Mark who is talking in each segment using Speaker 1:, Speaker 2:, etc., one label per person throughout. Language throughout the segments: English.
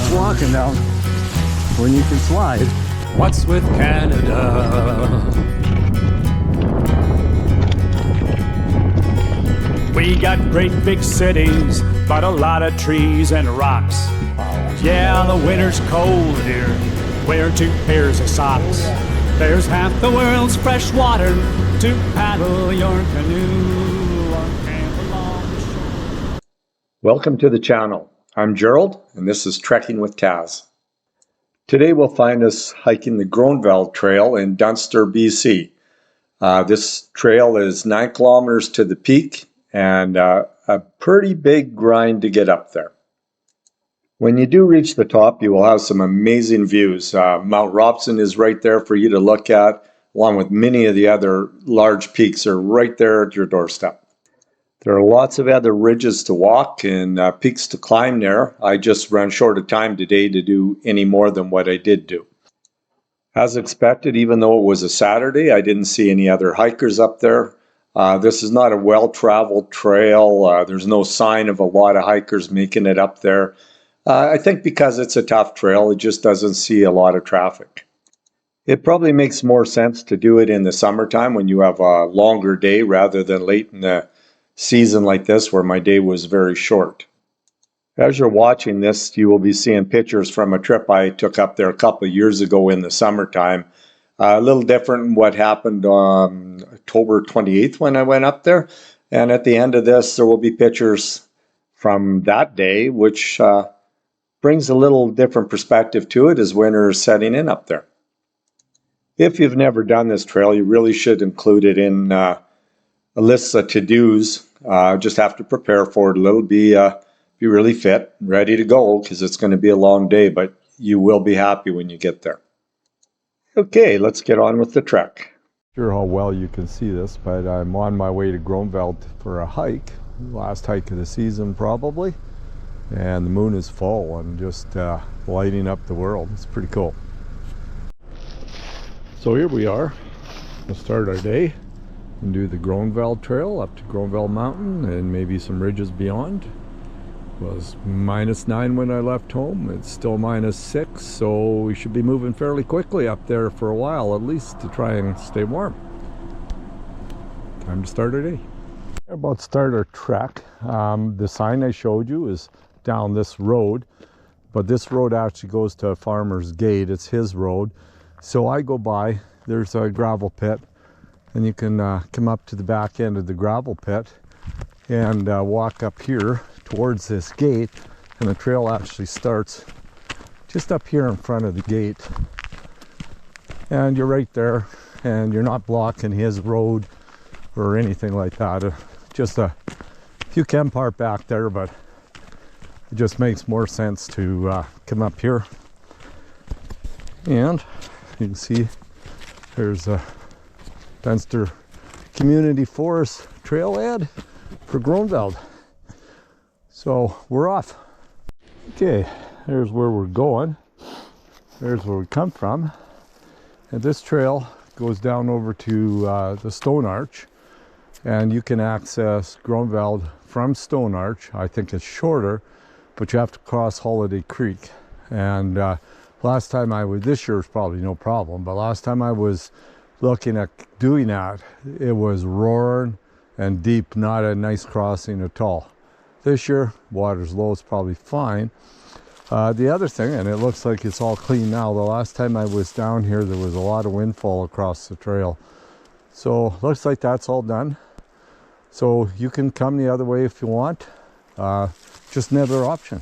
Speaker 1: sense walking down when you can slide.
Speaker 2: What's with Canada? We got great big cities, but a lot of trees and rocks. Yeah, the winter's cold here. Wear 2 pairs of socks. There's half the world's fresh water to paddle your canoe or camp along the shore.
Speaker 3: Welcome to the channel. I'm Gerald, and this is Trekking with Kaz. Today we'll find us hiking the Groeneveld Trail in Dunster, BC. This trail is 9 kilometers to the peak and a pretty big grind to get up there. When you do reach the top, you will have some amazing views. Mount ROBSON is right there for you to look at, along with many of the other large peaks are right there at your doorstep. There are lots of other ridges to walk and peaks to climb there. I just ran short of time today to do any more than what I did do. As expected, even though it was a Saturday, I didn't see any other hikers up there. This is not a well-traveled trail. There's no sign of a lot of hikers making it up there. I think because it's a tough trail, it just doesn't see a lot of traffic. It probably makes more sense to do it in the summertime when you have a longer day rather than late in the season like this where my day was very short. As you're watching this, you will be seeing pictures from a trip I took up there a couple of years ago in the summertime. A little different than what happened on October 28th when I went up there. And at the end of this, there will be pictures from that day, which brings a little different perspective to it as winter is setting in up there. If you've never done this trail, you really should include it in a list of to-dos. Just have to prepare for it a little, be really fit, ready to go, because it's going to be a long day, but you will be happy when you get there. Okay, let's get on with the trek.
Speaker 1: Sure how well you can see this, but I'm on my way to Groeneveld for a hike, last hike of the season probably, and the moon is full and just lighting up the world. It's pretty cool. So here we are. We'll start our day and do the Groeneveld Trail up to Groeneveld Mountain and maybe some ridges beyond. It was -9 when I left home. It's still -6, so we should be moving fairly quickly up there for a while, at least to try and stay warm. Time to start our day. We're about to start our trek. The sign I showed you is down this road, but this road actually goes to a farmer's gate. It's his road. So I go by, there's a gravel pit, and you can come up to the back end of the gravel pit and walk up here towards this gate, and the trail actually starts just up here in front of the gate, and you're right there, and you're not blocking his road or anything like that. Just you can park back there, but it just makes more sense to come up here. And you can see there's a Dunster Community Forest trailhead for Groeneveld. So we're off. Okay, there's where we're going. There's where we come from. And this trail goes down over to the Stone Arch. And you can access Groeneveld from Stone Arch. I think it's shorter, but you have to cross Holiday Creek. And last time I was, this year is probably no problem, but last time I was looking at doing that, it was roaring and deep, not a nice crossing at all. This year, water's low, it's probably fine. The other thing, and it looks like it's all clean now, the last time I was down here, there was a lot of windfall across the trail. So looks like that's all done. So you can come the other way if you want. Just another option.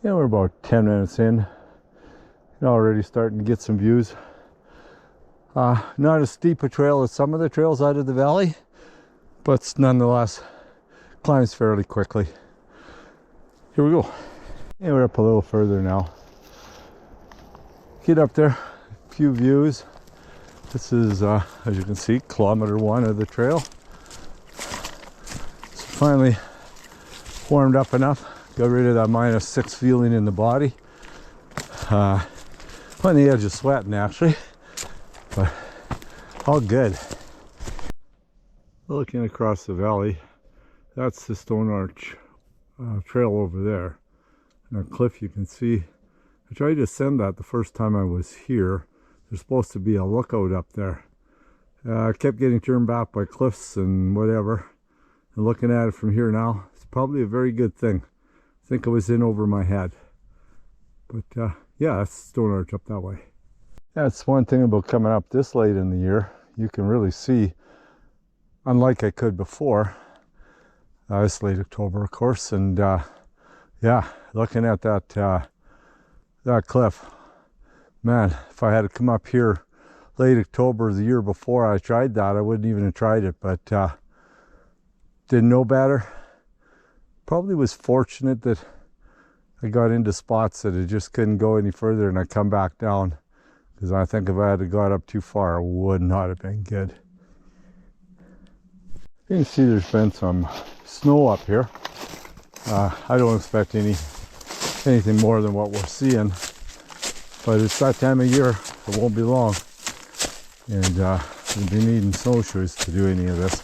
Speaker 1: Yeah, we're about 10 minutes in. Already starting to get some views. Not as steep a trail as some of the trails out of the valley, but nonetheless climbs fairly quickly. Here we go. Yeah, we're up a little further now. Get up there, a few views. This is, as you can see, kilometer 1 of the trail. So finally warmed up enough, got rid of that -6 feeling in the body. On the edge of sweating actually, but all good. Looking across the valley, that's the Stone Arch trail over there. that cliff you can see. I tried to ascend that the first time I was here. There's supposed to be a lookout up there. I kept getting turned back by cliffs and whatever. And looking at it from here now, it's probably a very good thing. I think I was in over my head. But yeah, that's Stone Arch up that way. That's one thing about coming up this late in the year. You can really see, unlike I could before. It's late October, of course, and yeah, looking at that that cliff, man, if I had to come up here late October the year before I tried that, I wouldn't even have tried it, but didn't know better. Probably was fortunate that I got into spots that I just couldn't go any further and I come back down, because I think if I had got up too far, it would not have been good. You can see there's been some snow up here. I don't expect anything more than what we're seeing, but it's that time of year. It won't be long, and we'll be needing snowshoes to do any of this.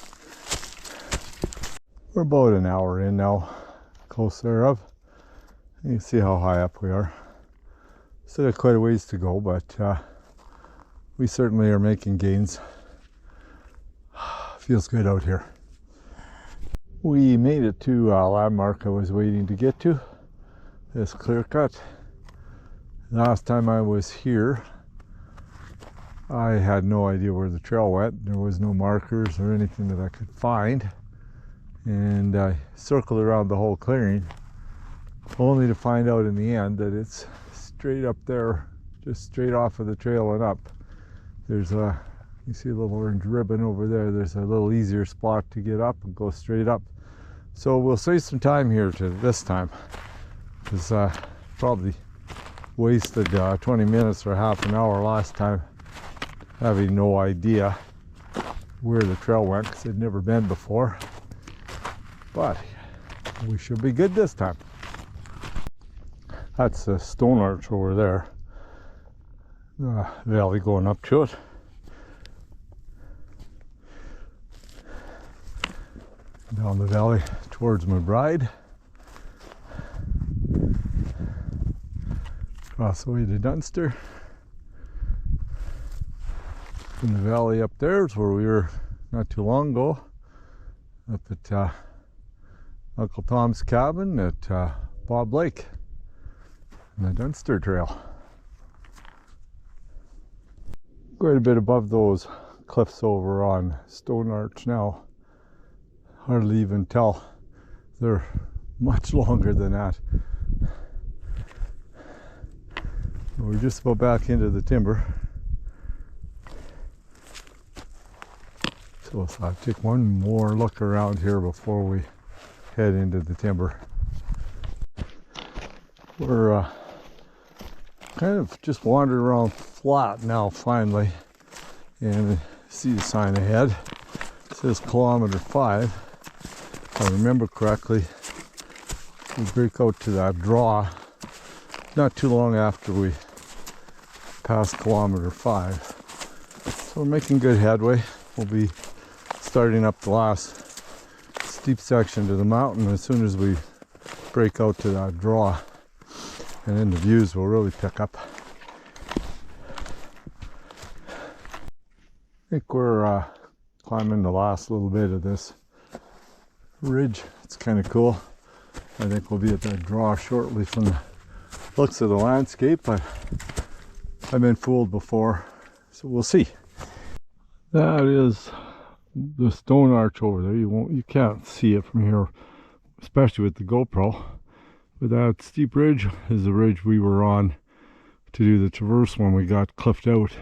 Speaker 1: We're about an hour in now, close thereof. You can see how high up we are. Still got quite a ways to go, but we certainly are making gains. Feels good out here. We made it to a landmark I was waiting to get to. This clear cut. Last time I was here, I had no idea where the trail went. There was no markers or anything that I could find. And I circled around the whole clearing, only to find out in the end that it's straight up there, just straight off of the trail and up. There's a, you see a little orange ribbon over there. There's a little easier spot to get up and go straight up. So we'll save some time here to this time, because probably wasted 20 minutes or half an hour last time having no idea where the trail went, because I'd never been before. But we should be good this time. That's the Stone Arch over there. The valley going up to it. Down the valley towards my bride. Across the way to Dunster. In the valley up there is where we were not too long ago. Up at Uncle Tom's cabin at Bob Lake and the Dunster Trail. Quite a bit above those cliffs over on Stone Arch now. Hardly even tell. They're much longer than that. We're just about back into the timber. So I'll take one more look around here before we head into the timber. We're kind of just wandering around flat now finally, and see the sign ahead. It says kilometer 5. If I remember correctly, we break out to that draw not too long after we pass kilometer 5. So we're making good headway. We'll be starting up the last steep section to the mountain as soon as we break out to that draw, and then the views will really pick up. I think we're climbing the last little bit of this ridge. It's kind of cool. I think we'll be at that draw shortly from the looks of the landscape, but I've been fooled before, so we'll see. That is the Stone Arch over there. You can't see it from here, especially with the GoPro. But that steep ridge is the ridge we were on to do the traverse when we got cliffed out.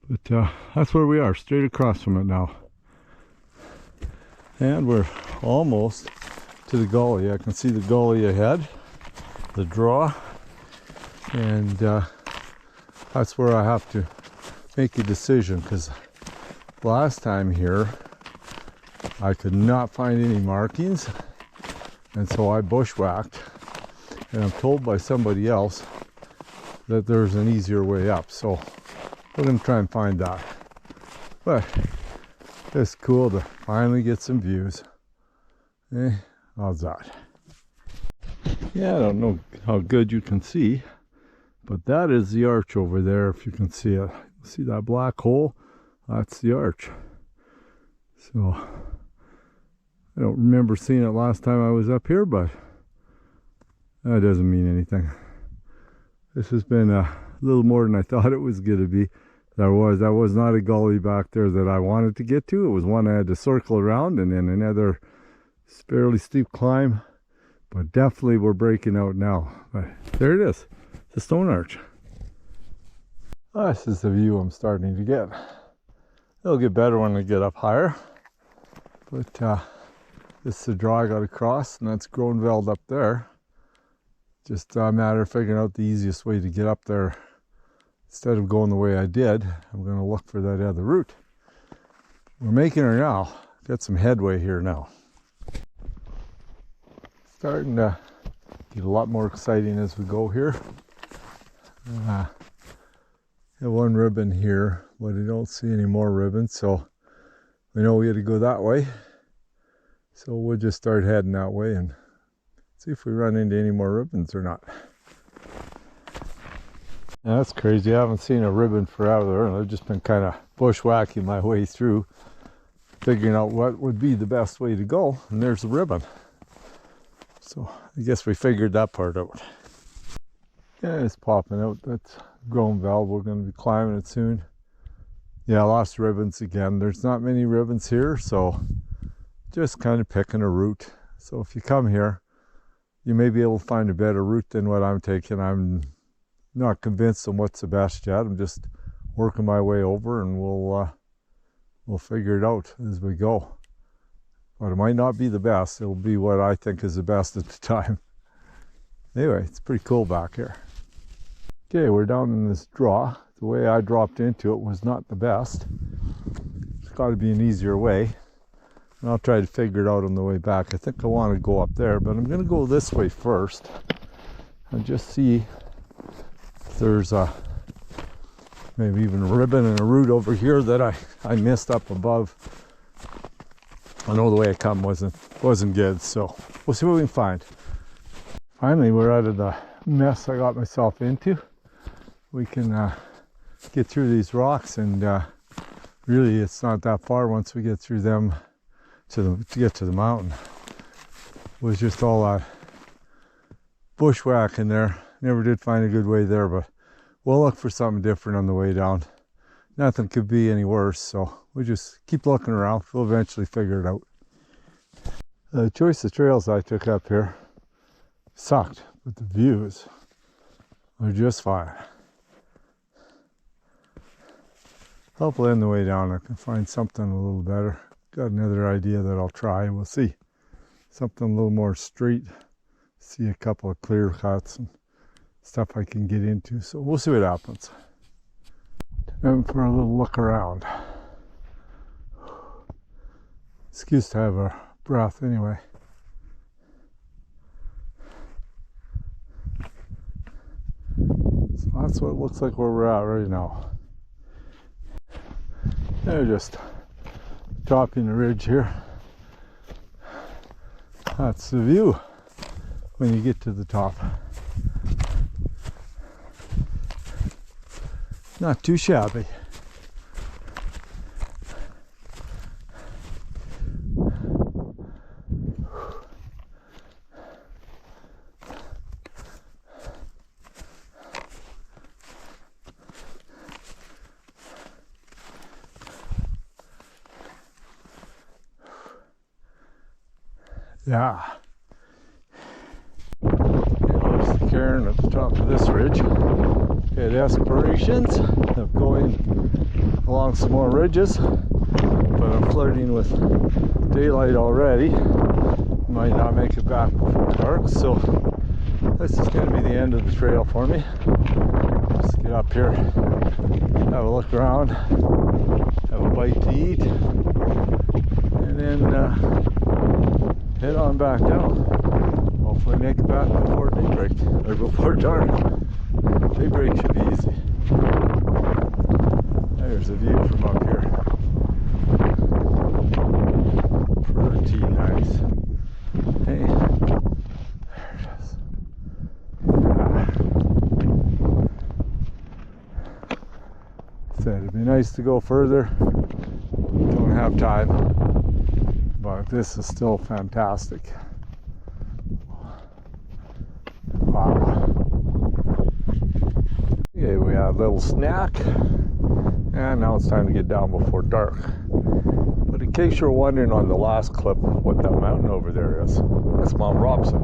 Speaker 1: But that's where we are, straight across from it now. And we're almost to the gully. I can see the gully ahead, the draw, and that's where I have to make a decision, because last time here I could not find any markings, and so I bushwhacked, and I'm told by somebody else that there's an easier way up, so we're going to try and find that. But it's cool to finally get some views. How's that? Yeah, I don't know how good you can see, but that is the arch over there. If you can see it, see that black hole? That's the arch. So I don't remember seeing it last time I was up here, but that doesn't mean anything. This has been a little more than I thought it was going to be. That was not a gully back there that I wanted to get to. It was one I had to circle around, and then another fairly steep climb. But definitely we're breaking out now. But there it is, the stone arch. This is the view I'm starting to get. It'll get better when I get up higher. But this is the draw I got across, and that's Groeneveld up there. Just a matter of figuring out the easiest way to get up there. Instead of going the way I did, I'm going to look for that other route. We're making her now. Got some headway here now. Starting to get a lot more exciting as we go here. Have one ribbon here, but I don't see any more ribbons, so we know we had to go that way. So we'll just start heading that way and see if we run into any more ribbons or not. Yeah, that's crazy. I haven't seen a ribbon forever, and I've just been kind of bushwhacking my way through, figuring out what would be the best way to go, and there's the ribbon. So I guess we figured that part out. Yeah, it's popping out. That's Groeneveld. We're going to be climbing it soon. Yeah, I lost ribbons again. There's not many ribbons here, so just kind of picking a route. So if you come here, you may be able to find a better route than what I'm taking. I'm not convinced on what's the best yet. I'm just working my way over, and we'll figure it out as we go. But it might not be the best. It'll be what I think is the best at the time. Anyway, it's pretty cool back here. Okay, we're down in this draw. The way I dropped into it was not the best. There's got to be an easier way. And I'll try to figure it out on the way back. I think I want to go up there, but I'm going to go this way first and just see if there's maybe even a ribbon and a route over here that I missed up above. I know the way I come wasn't good, so we'll see what we can find. Finally, we're out of the mess I got myself into. We can get through these rocks, and really it's not that far once we get through them to get to the mountain. It was just all that bushwhacking there. Never did find a good way there, but we'll look for something different on the way down. Nothing could be any worse, so we just keep looking around. We'll eventually figure it out. The choice of trails I took up here sucked, but the views are just fine. Hopefully on the way down I can find something a little better. Got another idea that I'll try. We'll see. Something a little more straight. See a couple of clear cuts and stuff I can get into. So we'll see what happens. Time for a little look around. Excuse to have a breath anyway. So that's what it looks like where we're at right now. They're just topping the ridge here. That's the view when you get to the top. Not too shabby. Yeah. There's the cairn at the top of this ridge. Had aspirations of going along some more ridges, but I'm flirting with daylight already. Might not make it back before dark, so this is going to be the end of the trail for me. Just get up here, have a look around, have a bite to eat, and then head on back down. Hopefully make it back before daybreak, or before dark. Daybreak should be easy. There's a view from up here. Pretty nice. Hey, there it is. Said it'd be nice to go further. Don't have time, but this is still fantastic. Wow. Okay, we had a little snack, and now it's time to get down before dark. But in case you're wondering on the last clip what that mountain over there is, that's Mount Robson.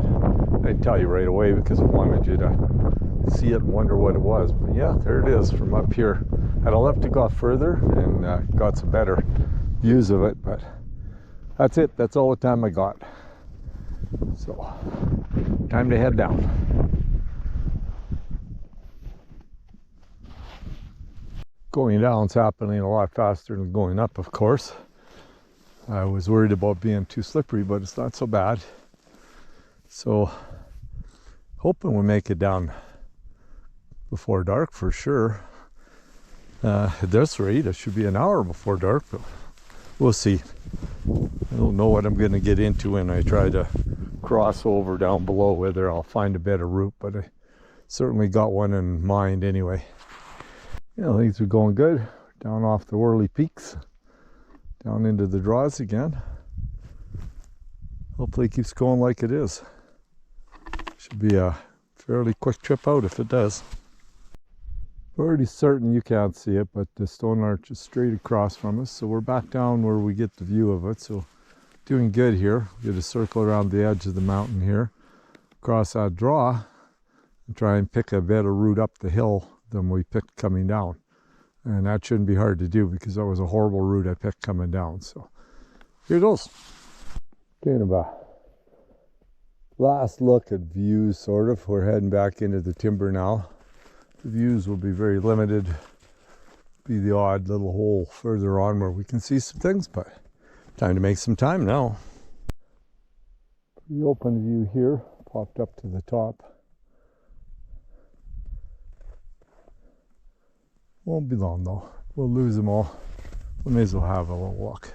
Speaker 1: I didn't tell you right away because I wanted you to see it and wonder what it was. But yeah, there it is from up here. I'd have left to go further and got some better views of it, but that's it. That's all the time I got. So, time to head down. Going down's happening a lot faster than going up, of course. I was worried about being too slippery, but it's not so bad. So, hoping we make it down before dark for sure. At this rate, it should be an hour before dark, but we'll see. I don't know what I'm going to get into when I try to cross over down below, whether I'll find a better route, but I certainly got one in mind anyway. Yeah, things are going good. Down off the Whirly Peaks, down into the draws again. Hopefully it keeps going like it is. Should be a fairly quick trip out if it does. Pretty certain you can't see it, but the stone arch is straight across from us, so we're back down where we get the view of it. So doing good here. We get a circle around the edge of the mountain here, cross that draw, and try and pick a better route up the hill than we picked coming down. And that shouldn't be hard to do because that was a horrible route I picked coming down. So here goes. Kind of a last look at views, sort of. We're heading back into the timber now. The views will be very limited. Be the odd little hole further on where we can see some things, but time to make some time now. Pretty open view here, popped up to the top. Won't be long though. We'll lose them all. We may as well have a little walk.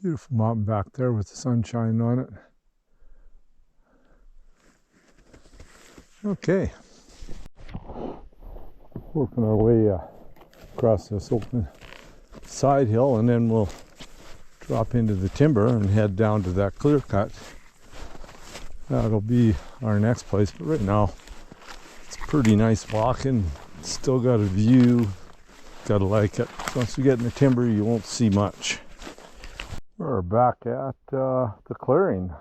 Speaker 1: Beautiful mountain back there with the sun shining on it. Okay. Working our way across this open side hill, and then we'll drop into the timber and head down to that clear cut. That'll be our next place, but right now pretty nice walking. Still got a view. Gotta like it. Once we get in the timber, you won't see much. We're back at the clearing.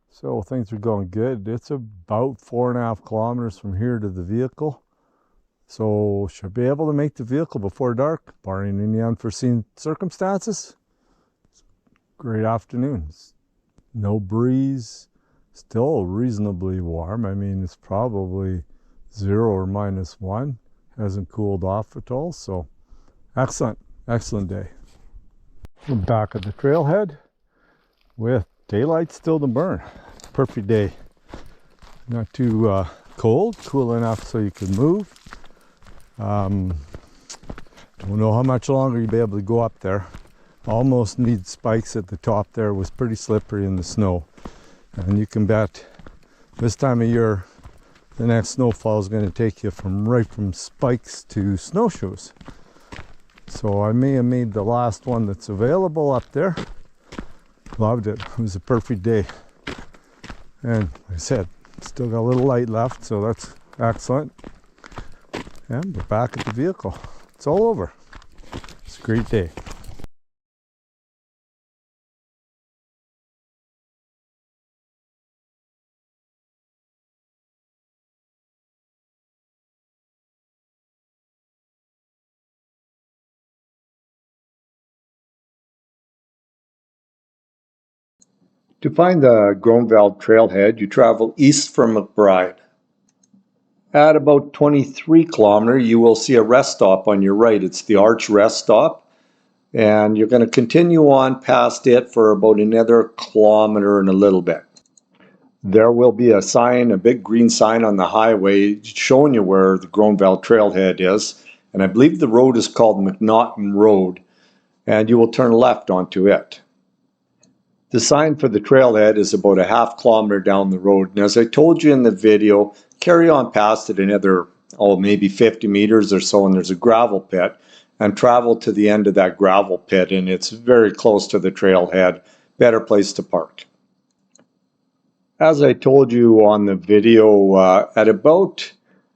Speaker 1: So things are going good. It's about 4.5 kilometers from here to the vehicle. So should be able to make the vehicle before dark, barring any unforeseen circumstances. Great afternoon. No breeze. Still reasonably warm. I mean, it's probably 0 or -1, hasn't cooled off at all, so excellent day. We're back at the trailhead with daylight still to burn. Perfect day. Not too cold, cool enough so you can move. Don't know how much longer you'll be able to go up there. Almost need spikes at the top there. It was pretty slippery in the snow, and you can bet this time of year the next snowfall is going to take you right from spikes to snowshoes. So I may have made the last one that's available up there. Loved it. It was a perfect day. And like I said, still got a little light left, so that's excellent. And we're back at the vehicle. It's all over. It's a great day.
Speaker 3: To find the Groeneveld trailhead, you travel east from McBride. At about 23 kilometers, you will see a rest stop on your right. It's the Arch Rest Stop. And you're going to continue on past it for about another kilometer and a little bit. There will be a sign, a big green sign on the highway showing you where the Groeneveld trailhead is. And I believe the road is called McNaughton Road. And you will turn left onto it. The sign for the trailhead is about a half kilometer down the road. And as I told you in the video, carry on past it another maybe 50 meters or so, and there's a gravel pit, and travel to the end of that gravel pit, and it's very close to the trailhead. Better place to park. As I told you on the video, at about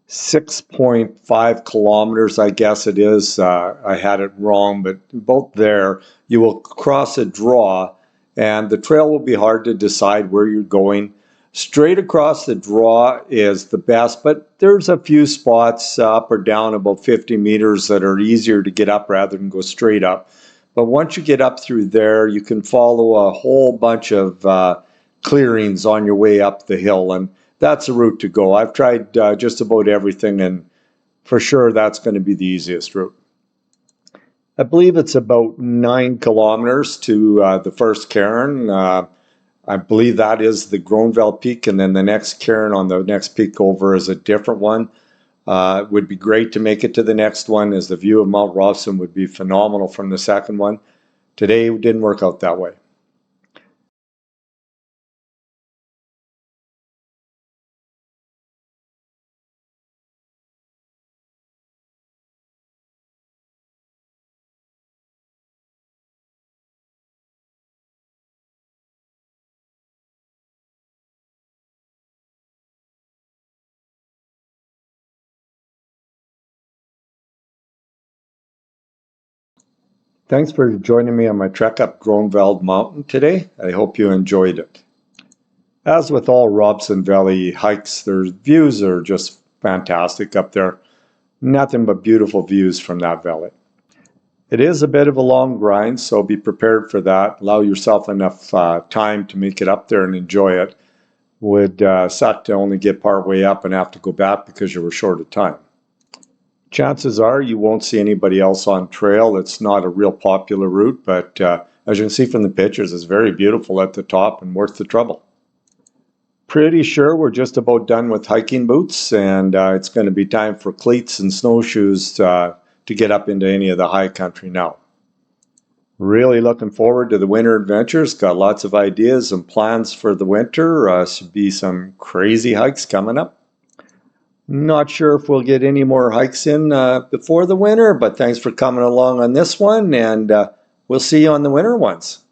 Speaker 3: 6.5 kilometers, I guess it is, I had it wrong, but about there, you will cross a draw, and the trail will be hard to decide where you're going. Straight across the draw is the best, but there's a few spots up or down about 50 meters that are easier to get up rather than go straight up. But once you get up through there, you can follow a whole bunch of clearings on your way up the hill, and that's a route to go. I've tried just about everything, and for sure that's going to be the easiest route. I believe it's about 9 kilometers to the first cairn. I believe that is the Groeneveld peak, and then the next cairn on the next peak over is a different one. It would be great to make it to the next one, as the view of Mount Robson would be phenomenal from the second one. Today it didn't work out that way. Thanks for joining me on my trek up Groeneveld Mountain today. I hope you enjoyed it. As with all Robson Valley hikes, their views are just fantastic up there. Nothing but beautiful views from that valley. It is a bit of a long grind, so be prepared for that. Allow yourself enough time to make it up there and enjoy it. Would suck to only get part way up and have to go back because you were short of time. Chances are you won't see anybody else on trail. It's not a real popular route, but as you can see from the pictures, it's very beautiful at the top and worth the trouble. Pretty sure we're just about done with hiking boots, and it's going to be time for cleats and snowshoes to get up into any of the high country now. Really looking forward to the winter adventures. Got lots of ideas and plans for the winter. Should be some crazy hikes coming up. Not sure if we'll get any more hikes in before the winter, but thanks for coming along on this one, and we'll see you on the winter ones.